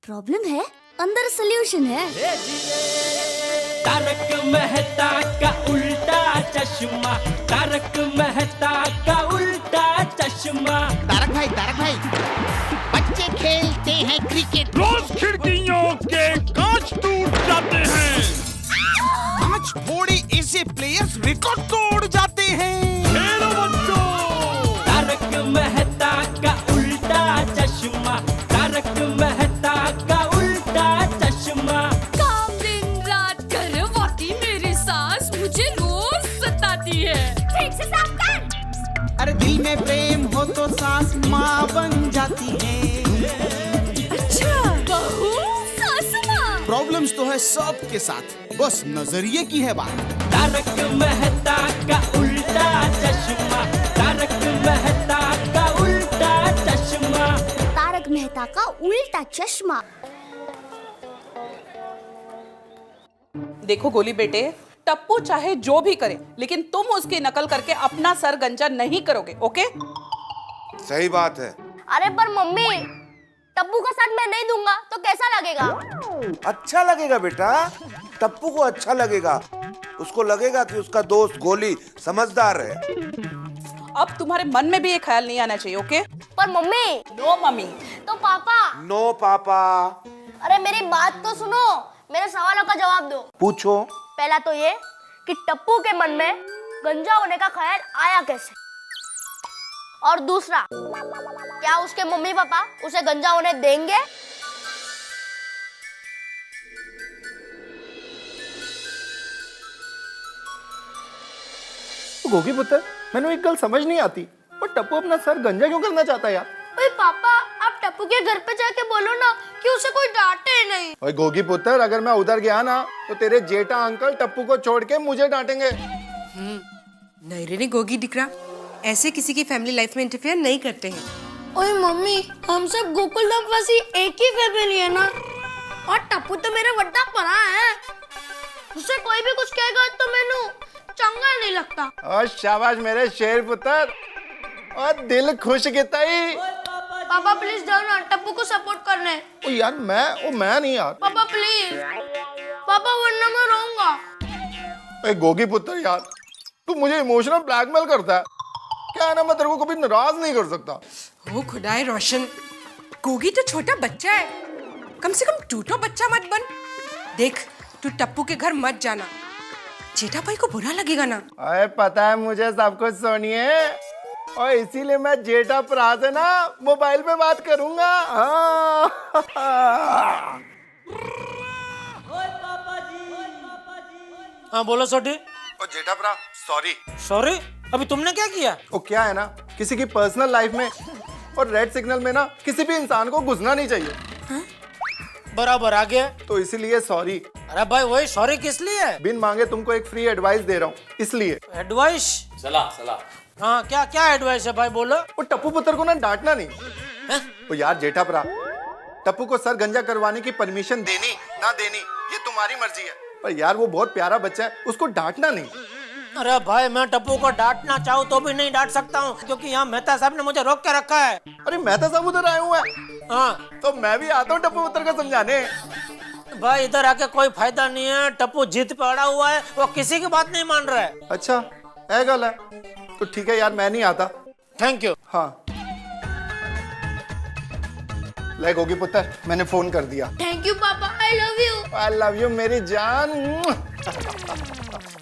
Problem है, अंदर solution है। तारक मेहता का उल्टा चश्मा, तारक मेहता का उल्टा चश्मा। तारक भाई, बच्चे खेलते हैं क्रिकेट, रोज खिड़कियों के कांच टूट जाते हैं, कांच फोड़े ऐसे प्लेयर्स रिकॉर्ड तोड़ जाते हैं। खेलो बच्चों। तारक मेहता का उल्टा चश्मा, तारक मेहता का उल्टा चश्मा। काम दिन रात करवाती मेरी सास मुझे रोज सताती है। ठीक से साफ कर। अरे दिल में प्रेम हो तो सास माँ बन जाती है। अच्छा, बहू सास माँ। प्रॉब्लम्स तो है सबके साथ, बस नजरिए की है बात। तारक मेहता का उल्टा चश्मा, तारक मेहता का उल्टा चश्मा। तारक मेहता का उल्टा चश्मा। देखो गोली बेटे, टप्पू चाहे जो भी करे, लेकिन तुम उसकी नकल करके अपना सर गंजा नहीं करोगे, ओके? सही बात है। अरे पर मम्मी, टप्पू का साथ मैं नहीं दूंगा तो कैसा लगेगा? अच्छा लगेगा बेटा, टप्पू को अच्छा लगेगा। उसको लगेगा कि उसका दोस्त गोली समझदार है। अब तुम्हारे मन में भी ये ख्याल नहीं आना चाहिए, ओके? पर मम्मी, नो मम्मी। तो पापा। नो पापा। अरे मेरी बात तो सुनो, मेरे सवालों का जवाब दो। पूछो। पहला तो ये कि टप्पू के मन में गंजा होने का ख्याल आया कैसे, और दूसरा, क्या उसके मम्मी पापा उसे गंजा होने देंगे? गोगी पुत्र, मैंने एक गल समझ नहीं आती, और टप्पू अपना सर गंजा क्यों करना चाहता है यार? ओए पापा, आप टप्पू के घर पे जाके बोलो ना कि उसे कोई डांटे नहीं। ओए गोगी पुत्र, अगर मैं उधर गया ना तो तेरे जेठा अंकल टप्पू को छोड़ के मुझे डांटेंगे। नहीं रे गोगी दिकरा, ऐसे किसी की फैमिली लाइफ में इंटरफेयर नहीं करते हैं। ओए मम्मी, हम सब गोकुलधाम वासी एक ही फैमिली है ना, और टप्पू तो मेरा बड़ा परा है, उसे कोई भी कुछ कहेगा तो मैनू चंगा नहीं लगता। और शाबाश मेरे शेर पुत्र, और दिल खुश किता ही। पापा प्लीज जाओ ना टप्पू को सपोर्ट करने। ओ यार मैं नहीं यार। पापा प्लीज, पापा वरना मैं रोऊंगा। ए गोगी पुत्र यार, तू मुझे इमोशनल ब्लैकमेल करता है। क्या है ना, मैं तेरे को कभी नाराज नहीं कर सकता। ओ खुदाए रोशन, गोगी तो छोटा बच्चा है, कम से कम टूटो बच्चा मत बन। देख, तू टप्पू के घर मत जाना, जेठा भाई को बुरा लगेगा ना। अरे पता है मुझे सब कुछ सुनिए, और इसीलिए मैं जेठा भरा से ना मोबाइल पे बात करूंगा। हाँ बोलो सोटी। ओ जेठा भरा, सॉरी। सॉरी? अभी तुमने क्या किया? ओ क्या है ना, किसी की पर्सनल लाइफ में और रेड सिग्नल में ना किसी भी इंसान को घुसना नहीं चाहिए। बराबर आ गया, तो इसीलिए सॉरी। अरे भाई वही सॉरी किस लिए? बिन मांगे तुमको एक फ्री एडवाइस दे रहा हूँ, इसलिए। एडवाइस? सलाह। हाँ क्या एडवाइस है भाई, बोलो। वो टप्पू पुत्र को ना डांटना नहीं। तो यार जेठा भरा, टप्पू को सर गंजा करवाने की परमिशन देनी ना देनी ये तुम्हारी मर्जी है, पर यार वो बहुत प्यारा बच्चा है, उसको डांटना नहीं। अरे भाई मैं टप्पू को डांटना चाहूँ तो भी नहीं डांट सकता हूँ, क्योंकि यहाँ मेहता साहब ने मुझे रोक के रखा है। अरे मेहता साहब उधर आए हुए हैं। हाँ तो मैं भी आता हूँ टप्पू पुत्र को समझाने। भाई इधर आके कोई फायदा नहीं है, टप्पू जिद पे अड़ा हुआ है, वो किसी की बात नहीं मान रहा है। अच्छा है गल है, तो ठीक है यार, मैं नहीं आता। Thank you. हाँ ले गोगी पुत्र, मैंने फोन कर दिया। थैंक यू पापा, आई लव यू मेरी जान।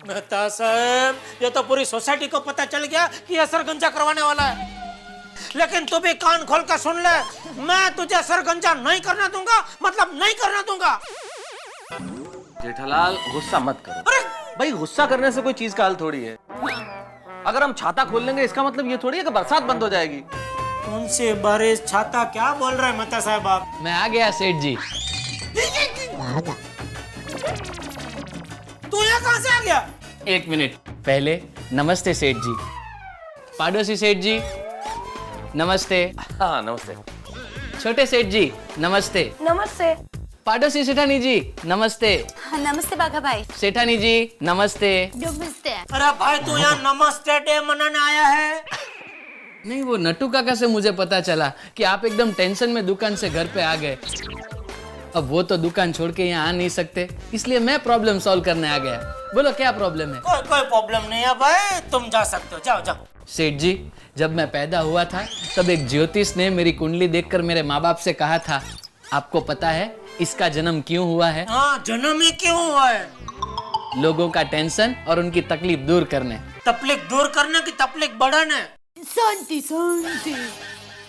मेहता साहब, ये तो पूरी सोसाइटी को पता चल गया कि ये सरगंजा करवाने वाला है, लेकिन तू भी कान खोल कर सुन ले, मैं तुझे सरगंजा नहीं करने दूंगा, मतलब नहीं करने दूंगा। जेठालाल गुस्सा मत करो। अरे भाई गुस्सा करने से कोई चीज का हल थोड़ी है। अगर हम छाता खोल लेंगे इसका मतलब ये थोड़ी है कि बरसात बंद हो जाएगी। तुमसे बारिश छाता क्या बोल रहे हैं मेहता साहब आप? मैं आ गया सेठ जी। तू यहाँ कहाँ से आ गया? एक मिनट पहले नमस्ते सेठ जी। पाड़ोसी सेठ जी नमस्ते। हाँ नमस्ते। छोटे सेठ जी नमस्ते। नमस्ते। पाड़ोसी सेठानी जी नमस्ते। नमस्ते बाघा भाई। सेठानी जी नमस्ते। नमस्ते। अरे भाई तू यहाँ नमस्ते डे मनाने आया है? नहीं, वो नट्टू काका से मुझे पता चला कि आप एकदम टेंशन में दुकान से घर पे आ गए, अब वो तो दुकान छोड़ के यहाँ आ नहीं सकते, इसलिए मैं प्रॉब्लम सॉल्व करने आ गया। बोलो क्या प्रॉब्लम है? कोई प्रॉब्लम नहीं है भाई, तुम जा सकते हो, जाओ जाओ। सेठ जी, जब मैं पैदा हुआ था तब एक ज्योतिष ने मेरी कुंडली देखकर मेरे माँ बाप से कहा था, आपको पता है इसका जन्म क्यों हुआ है? हाँ, जन्म ही क्यों हुआ है? लोगों का टेंशन और उनकी तकलीफ दूर करने। तकलीफ दूर करने की तकलीफ बढ़ाने। शांति शांति।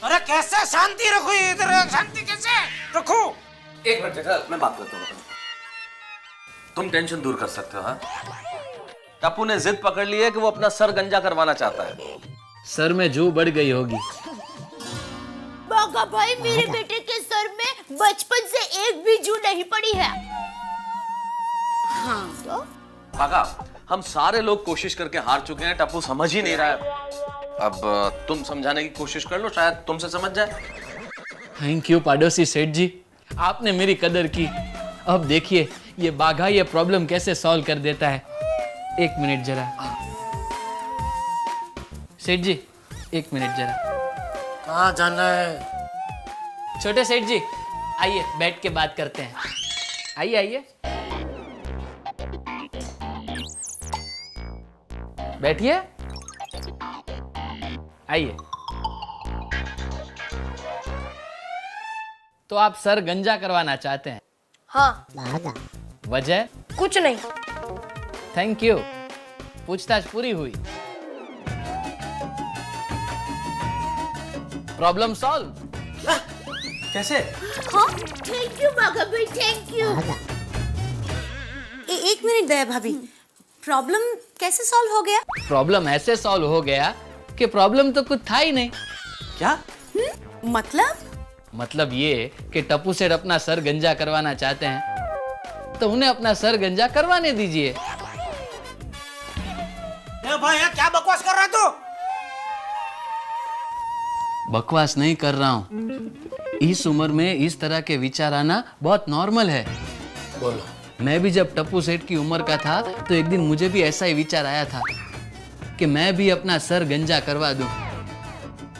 अरे कैसे शांति रखो, इधर शांति कैसे रखो? एक मिनट जेठा, मैं बात करता हूँ। तुम टेंशन दूर कर सकते हो। हाँ, टप्पू ने जिद पकड़ ली है कि वो अपना सर गंजा करवाना चाहता है। सर में जू बढ़ गई होगी। बागा भाई, मेरे बेटे के सर में बचपन से एक भी जू नहीं पड़ी है। हाँ तो? भागा, हम सारे लोग कोशिश करके हार चुके हैं, टप्पू समझ ही नहीं रहा है। अब तुम समझाने की कोशिश कर लो, शायद तुमसे समझ जाए। थैंक यू पाड़ोसी सेठ जी, आपने मेरी कदर की। अब देखिए ये बाघा ये प्रॉब्लम कैसे सॉल्व कर देता है। एक मिनट जरा सेठ जी, एक मिनट जरा। कहाँ जाना है? छोटे सेठ जी आइए, बैठ के बात करते हैं। आइए आइए, बैठिए, आइए। तो आप सर गंजा करवाना चाहते हैं? हाँ। वजह? कुछ नहीं। थैंक यू, पूछताछ पूरी हुई। Problem solve. कैसे? हाँ, थैंक यू बागा भाई, थैंक यू। एक मिनट दया भाभी, प्रॉब्लम कैसे सॉल्व हो गया? प्रॉब्लम ऐसे सॉल्व हो गया कि प्रॉब्लम तो कुछ था ही नहीं। क्या मतलब ये कि टप्पू सेठ अपना सर गंजा करवाना चाहते हैं, तो उन्हें अपना सर गंजा करवाने दीजिए। भाई क्या बकवास कर रहा है तू? बकवास नहीं कर रहा हूँ, इस उम्र में इस तरह के विचार आना बहुत नॉर्मल है। बोलो। मैं भी जब टप्पू सेठ की उम्र का था तो एक दिन मुझे भी ऐसा ही विचार आया था कि मैं भी अपना सर गंजा करवा दूं।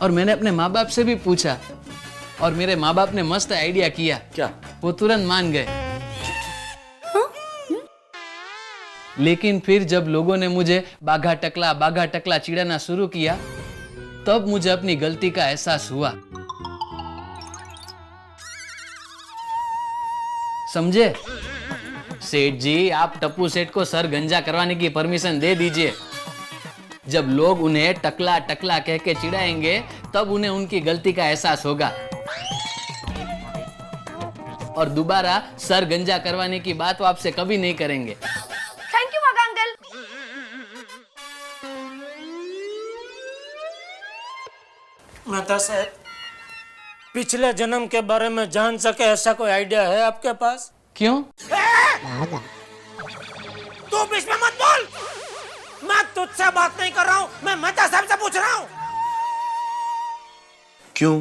और मैंने अपने माँ बाप से भी पूछा और मेरे माँ बाप ने मस्त आइडिया किया। क्या? वो तुरंत मान गए। लेकिन फिर जब लोगों ने मुझे बाघा टकला चिढ़ाना शुरू किया, तब मुझे अपनी गलती का एहसास हुआ। समझे? सेठ जी, आप टप्पू सेठ को सर गंजा करवाने की परमिशन दे दीजिए। जब लोग उन्हें टकला कह के चिढ़ाएंगे, तब उन्हें उनकी गलती का एहसास होगा और दोबारा सर गंजा करवाने की बात वो आपसे कभी नहीं करेंगे। थैंक यू बागा अंकल। मेहता साहब, पिछले जन्म के बारे में जान सके ऐसा कोई आइडिया है आपके पास? क्यों? तू बीच में मत बोल। मैं तुझसे बात नहीं कर रहा हूँ, मैं मेहता साहब से पूछ रहा हूँ। क्यों?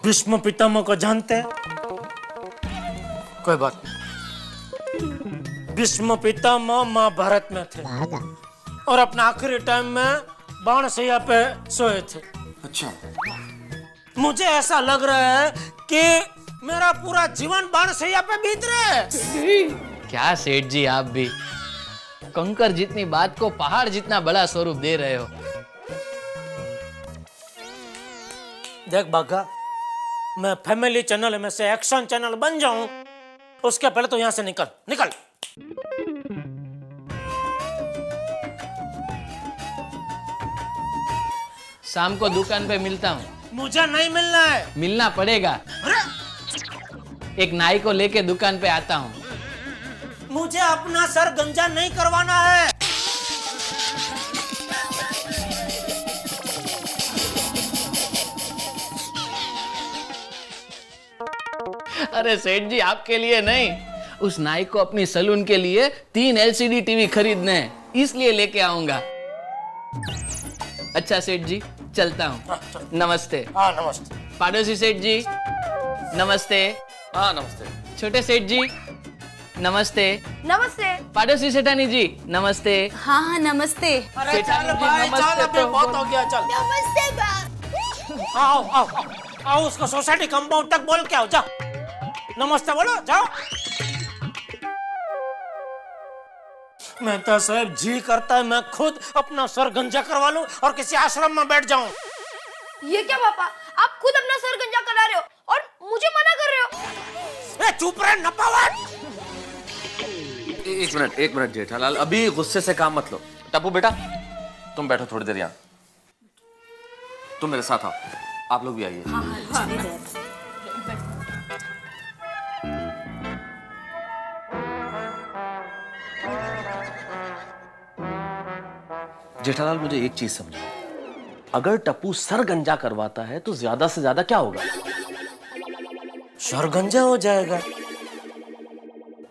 भीष्म पितामह को जानते हैं? कोई बात नहीं। भीष्म पितामह महाभारत में थे और अपना आखिरी टाइम में बाणशैया पे सोए थे। अच्छा। मुझे ऐसा लग रहा है कि मेरा पूरा जीवन बाणशैया पे बीत रहा है। क्या सेठ जी, आप भी कंकर जितनी बात को पहाड़ जितना बड़ा स्वरूप दे रहे हो। देख बाघा, मैं फैमिली चैनल में से एक्शन चैनल बन जाऊं, उसके पहले तो यहां से निकल निकल। शाम को दुकान पे मिलता हूँ। मुझे नहीं मिलना है। मिलना पड़ेगा। एक नाई को लेके दुकान पे आता हूँ। मुझे अपना सर गंजा नहीं करवाना है। अरे सेठ जी, आपके लिए नहीं, उस नाई को अपनी सलून के लिए 3 LCD टीवी खरीदने हैं, इसलिए लेके आऊंगा। अच्छा सेठ जी, चलता हूँ। नमस्ते। हाँ नमस्ते। पाड़ोसी सेठ जी नमस्ते। हाँ नमस्ते। छोटे सेठ जी नमस्ते। नमस्ते। पाड़ोसी सेठानी जी नमस्ते। हाँ हाँ नमस्ते। अरे चल भाई चल, अबे बहुत हो गया, चल। नमस्ते बा। आओ आओ आओ, उसको सोसाइटी कंपाउंड तक बोल के आओ, जाओ। नमस्ते बोलो, जाओ। मेहता साहब जी करता है मैं खुद अपना सर गंजा करवा लूं और किसी आश्रम में बैठ जाऊं। ये क्या पापा, आप खुद अपना सर गंजा करा रहे हो और मुझे मना कर रहे हो। ए चुप रहे नपावट। एक मिनट जेठालाल, अभी गुस्से से काम मत लो। टप्पू बेटा तुम बैठो थोड़ी देर यहाँ, तुम मेरे साथ आओ, आप लोग भी आइए। जेठालाल मुझे एक चीज समझाओ, अगर टप्पू सर गंजा करवाता है तो ज्यादा से ज्यादा क्या होगा? सर गंजा हो जाएगा।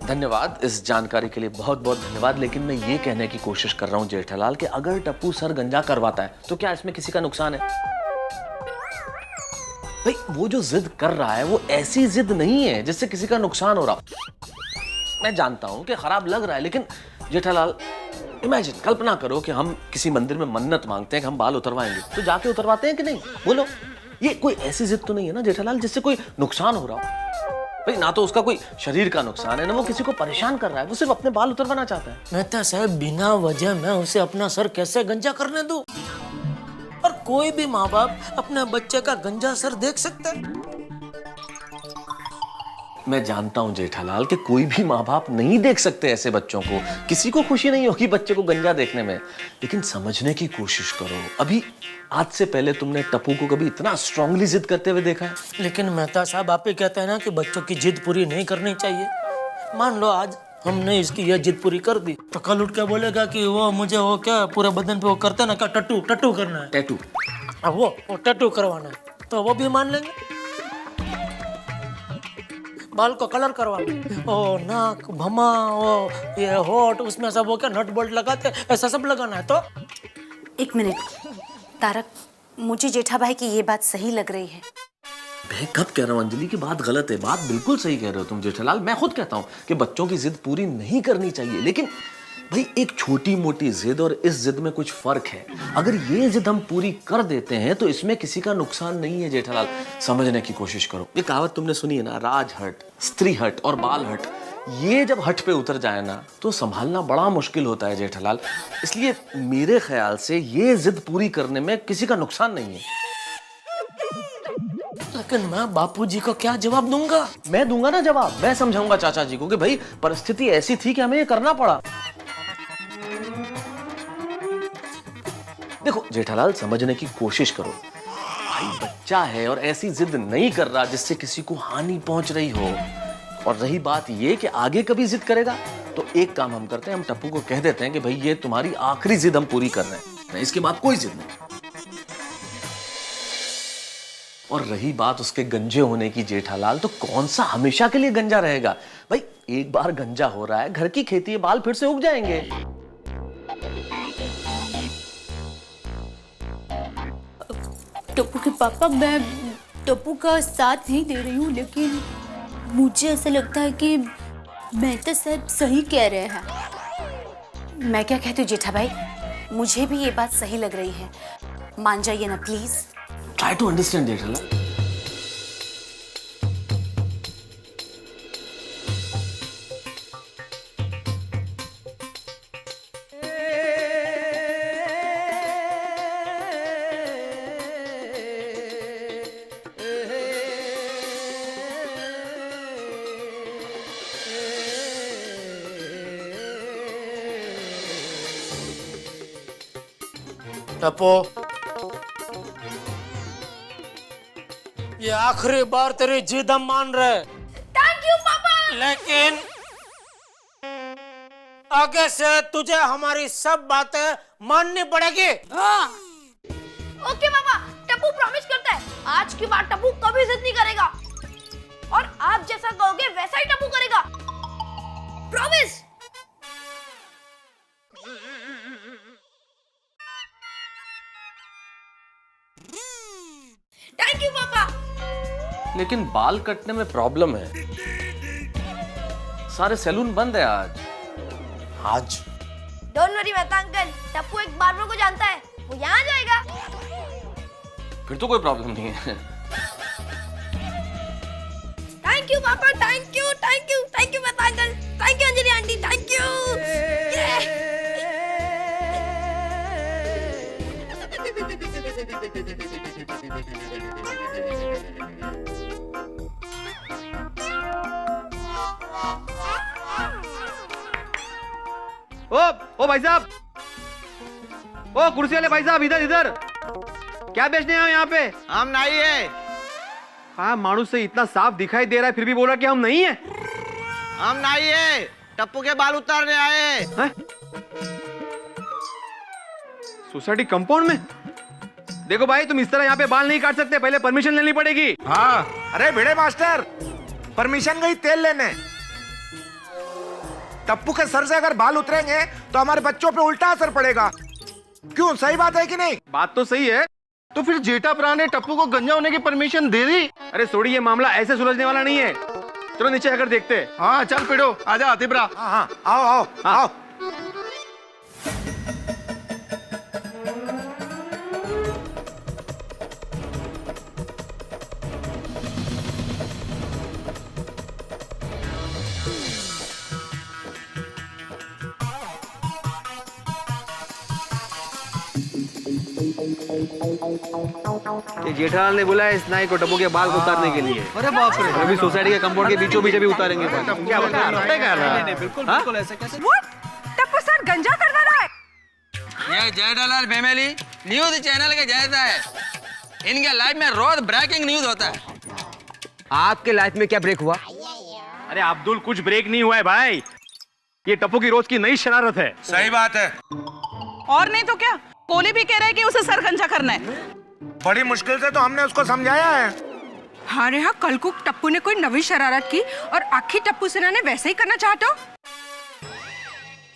धन्यवाद इस जानकारी के लिए, बहुत बहुत धन्यवाद। लेकिन मैं ये कहने की कोशिश कर रहा हूं जेठालाल कि अगर टप्पू सर गंजा करवाता है तो क्या इसमें किसी का नुकसान है? भाई वो जो जिद कर रहा है वो ऐसी जिद नहीं है जिससे किसी का नुकसान हो रहा। मैं जानता हूं कि खराब लग रहा है, लेकिन जेठालाल इमेजिन, कल्पना करो कि हम किसी मंदिर में मन्नत मांगते हैं कि हम बाल उतरवाएंगे, तो जाके उतरवाते हैं कि नहीं? बोलो, ये कोई ऐसी जिद तो नहीं है ना जेठालाल जिससे कोई नुकसान हो रहा हो? भाई ना तो उसका कोई शरीर का नुकसान है, ना वो किसी को परेशान कर रहा है, वो सिर्फ अपने बाल उतरवाना चाहता है। मेहता साहब बिना वजह मैं उसे अपना सर कैसे गंजा करने दूं? और कोई भी माँ बाप अपने बच्चे का गंजा सर देख सकता है? मैं जानता हूं जेठालाल कि कोई भी माँ बाप नहीं देख सकते ऐसे बच्चों को, किसी को खुशी नहीं होगी बच्चे को गंजा देखने में, लेकिन समझने की कोशिश करो। अभी आज से पहले तुमने टप्पू को कभी इतना स्ट्रांगली जिद करते हुए देखा है? लेकिन मेहता साहब आप ही कहते हैं ना कि बच्चों की जिद पूरी नहीं करनी चाहिए। मान लो आज हमने इसकी यह जिद पूरी कर दी तो कल उठ के बोलेगा कि वो मुझे वो क्या पूरे बदन पे वो करते हैं ना, क्या टट्टू टट्टू करना है, टैटू, वो टट्टू करवाना है, तो वो भी मान लेंगे। बाल को कलर करवाना, ओ नाक भमा, ओ ये होठ, उसमें सब वो क्या नट बोल्ट लगाते ऐसा सब लगाना है। तो एक मिनट तारक, मुझे जेठा भाई की ये बात सही लग रही है। मैं कब कह रहा हूँ अंजलि की बात गलत है? बात बिल्कुल सही कह रहे हो तुम जेठालाल। मैं खुद कहता हूँ कि बच्चों की जिद पूरी नहीं करनी चाहिए, लेकिन भाई एक छोटी मोटी जिद और इस जिद में कुछ फर्क है। अगर ये जिद हम पूरी कर देते हैं तो इसमें किसी का नुकसान नहीं है जेठालाल, समझने की कोशिश करो। ये कहावत तुमने सुनी है ना, राज हट, स्त्री हट और बाल हट। ये जब हट पे उतर जाए ना तो संभालना बड़ा मुश्किल होता है जेठालाल। इसलिए मेरे ख्याल से ये जिद पूरी करने में किसी का नुकसान नहीं है। लेकिन मैं बापूजी को क्या जवाब दूंगा? मैं दूंगा ना जवाब, मैं समझाऊंगा चाचा जी को कि भाई परिस्थिति ऐसी थी कि हमें ये करना पड़ा। देखो जेठालाल समझने की कोशिश करो, भाई बच्चा है और ऐसी जिद नहीं कर रहा जिससे किसी को हानि पहुंच रही हो। और रही बात ये कि आगे कभी जिद करेगा तो एक काम हम करते हैं, हम टप्पू को कह देते हैं कि भाई ये तुम्हारी आखिरी जिद हम पूरी कर रहे हैं, इसके बाद कोई जिद नहीं। और रही बात उसके गंजे होने की जेठालाल, तो कौन सा हमेशा के लिए गंजा रहेगा? भाई एक बार गंजा हो रहा है, घर की खेती है, बाल फिर से उग जाएंगे। टप्पू के पापा, मैं टप्पू का साथ नहीं दे रही हूँ, लेकिन मुझे ऐसा लगता है कि मेहता साहब सही कह रहे हैं। मैं क्या कहती हूँ जेठा भाई, मुझे भी ये बात सही लग रही है, मान जाइए ना please. Try to understand Jethalal. Tappu, ये आखिरी बार तेरी जिद हम मान रहे। थैंक यू पापा। लेकिन आगे से तुझे हमारी सब बातें माननी पड़ेगी। हाँ। ओके पापा, टप्पू प्रॉमिस करता है आज की बार टप्पू कभी जिद नहीं करेगा और आप जैसा कहोगे वैसा ही टप्पू करेगा। प्रॉमिस। थैंक यू पापा। लेकिन बाल कटने में प्रॉब्लम है, सारे सैलून बंद है आज। आज don't worry Mehta uncle, Tappu एक बार्बर को जानता है, वो यहाँ जाएगा। फिर तो कोई प्रॉब्लम नहीं है। थैंक यू पापा, thank you thank you thank you Mehta uncle, thank you Anjali aunty, thank you. ओ भाई साहब, ओ कुर्सी वाले भाई साहब, इधर इधर, क्या बेचने आए यहाँ पे? हम नहीं है। हाँ, मानुस से इतना साफ दिखाई दे रहा है फिर भी बोल रहा कि हम नहीं है। हम नहीं है, टप्पू के बाल उतारने आए हैं। सोसाइटी कंपाउंड में? देखो भाई, तुम इस तरह यहाँ पे बाल नहीं काट सकते, पहले परमिशन लेनी पड़ेगी। हाँ, अरे भिड़े मास्टर, परमिशन गई तेल लेने। टप्पू के सर से अगर बाल उतरेंगे तो हमारे बच्चों पे उल्टा असर पड़ेगा। क्यों, सही बात है कि नहीं? बात तो सही है। तो फिर जेठाप्रा ने टप्पू को गंजा होने की परमिशन दे दी? अरे सोड़ी, ये मामला ऐसे सुलझने वाला नहीं है। चलो नीचे आकर देखते हैं। हाँ चल पिड़ो, आजा आतिबरा। हाँ हाँ, आओ आओ आओ। ये जेठालाल ने बोला है इस नाई को टप्पू के बाल को उतारने के लिए। अरे बाप रे, अभी सोसाइटी के कंपाउंड के बीचों बीच अभी उतारेंगे बाल। क्या बता रहा है? बिल्कुल बिल्कुल ऐसे कैसे? टप्पू सर गंजा करवा रहा है। ये जेठालाल फैमिली न्यूज चैनल के जैसा है, इनके लाइफ में रोज ब्रेकिंग न्यूज होता है। आपके लाइफ में क्या ब्रेक हुआ? अरे अब्दुल, कुछ ब्रेक नहीं हुआ है भाई, ये टप्पू की रोज की नई शरारत है। सही बात है। और नहीं तो क्या, कोहली भी कह रहा है कि उसे सर गंजा करना है। बड़ी मुश्किल से तो हमने उसको समझाया है। हाँ रे हाँ, कल को टप्पू ने कोई नवी शरारत की और आखिर टप्पू सेना ने वैसे ही करना चाहता हो?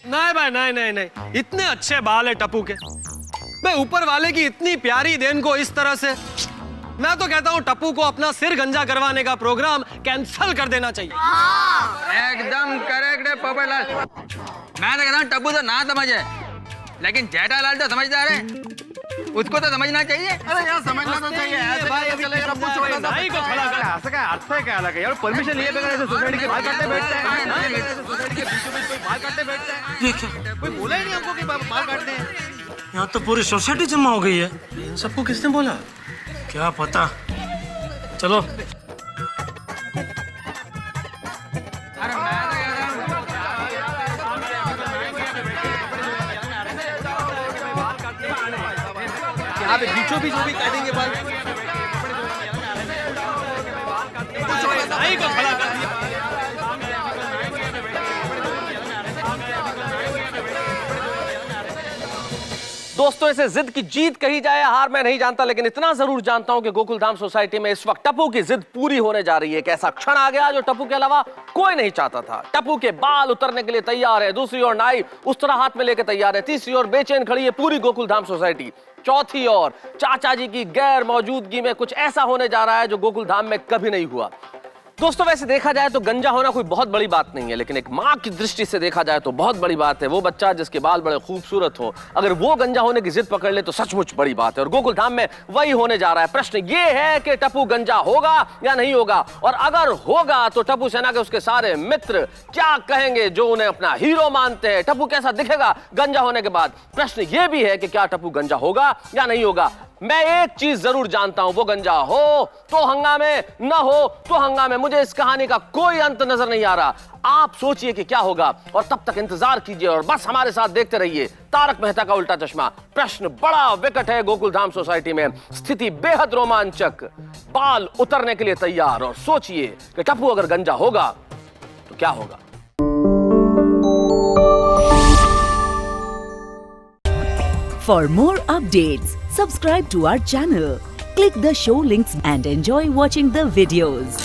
नहीं भाई, नहीं नहीं नहीं, इतने अच्छे बाल है टप्पू के। मैं ऊपर वाले की इतनी प्यारी देन को इस तरह से, मैं तो कहता हूँ टप्पू को अपना सिर गंजा करवाने का प्रोग्राम कैंसिल कर देना चाहिए। एकदम करेक्ट है पोपटलाल। मैं तो कहता हूँ टप्पू तो ना समझे, लेकिन जेठालाल तो समझदार है, उसको तो समझना चाहिए। अरे यार समझना तो चाहिए, ऐसे भाई चलेगा टप्पू छोटा सा नाई को खड़ा कर, ऐसा क्या अर्थ है? क्या अलग है यार? परमिशन लिए बगैर ऐसे सोसाइटी के बाल काटते बैठते हैं। सोसाइटी के बीचों बीच कोई बाल काटते बैठते हैं। ये क्या? कोई बोला ही नहीं हमको कि बाल काटते हैं। यहाँ तो पूरी सोसाइटी जमा हो गई है। इन सबको किसने बोला? क्या पता। चलो यहाँ पे बीचों बीच भी काटेंगे बाल। नाई को खड़ा कर दिया। दोस्तों, इसे जिद की जीत कही जाए हार मैं नहीं जानता, लेकिन इतना जरूर जानता हूं कि गोकुलधाम सोसाइटी में इस वक्त टप्पू की जिद पूरी होने जा रही है। एक ऐसा क्षण आ गया जो टप्पू के अलावा कोई नहीं चाहता था। टप्पू के बाल उतरने के लिए तैयार है, दूसरी ओर नाई उस तरह हाथ में लेकर तैयार है, तीसरी ओर बेचैन खड़ी है पूरी गोकुलधाम सोसाइटी, चौथी ओर चाचा जी की गैर मौजूदगी में कुछ ऐसा होने जा रहा है जो गोकुलधाम में कभी नहीं हुआ। दोस्तों, वैसे देखा जाए तो गंजा होना कोई बहुत बड़ी बात नहीं है, लेकिन एक माँ की दृष्टि से देखा जाए तो बहुत बड़ी बात है। वो बच्चा जिसके बाल बड़े खूबसूरत हो, अगर वो गंजा होने की जिद पकड़ ले तो सचमुच बड़ी बात है। और गोकुलधाम में वही होने जा रहा है। प्रश्न ये है कि टप्पू गंजा होगा या नहीं होगा, और अगर होगा तो टप्पू सेना के उसके सारे मित्र क्या कहेंगे जो उन्हें अपना हीरो मानते हैं। टप्पू कैसा दिखेगा गंजा होने के बाद? प्रश्न ये भी है कि क्या टप्पू गंजा होगा या नहीं होगा। मैं एक चीज जरूर जानता हूं, वो गंजा हो तो हंगामे, न हो तो हंगामे। मुझे इस कहानी का कोई अंत नजर नहीं आ रहा। आप सोचिए कि क्या होगा और तब तक इंतजार कीजिए और बस हमारे साथ देखते रहिए तारक मेहता का उल्टा चश्मा। प्रश्न बड़ा विकट है गोकुलधाम सोसाइटी में, स्थिति बेहद रोमांचक, बाल उतरने के लिए तैयार, और सोचिए कि टप्पू अगर गंजा होगा तो क्या होगा। For more updates, subscribe to our channel, click the show links and enjoy watching the videos.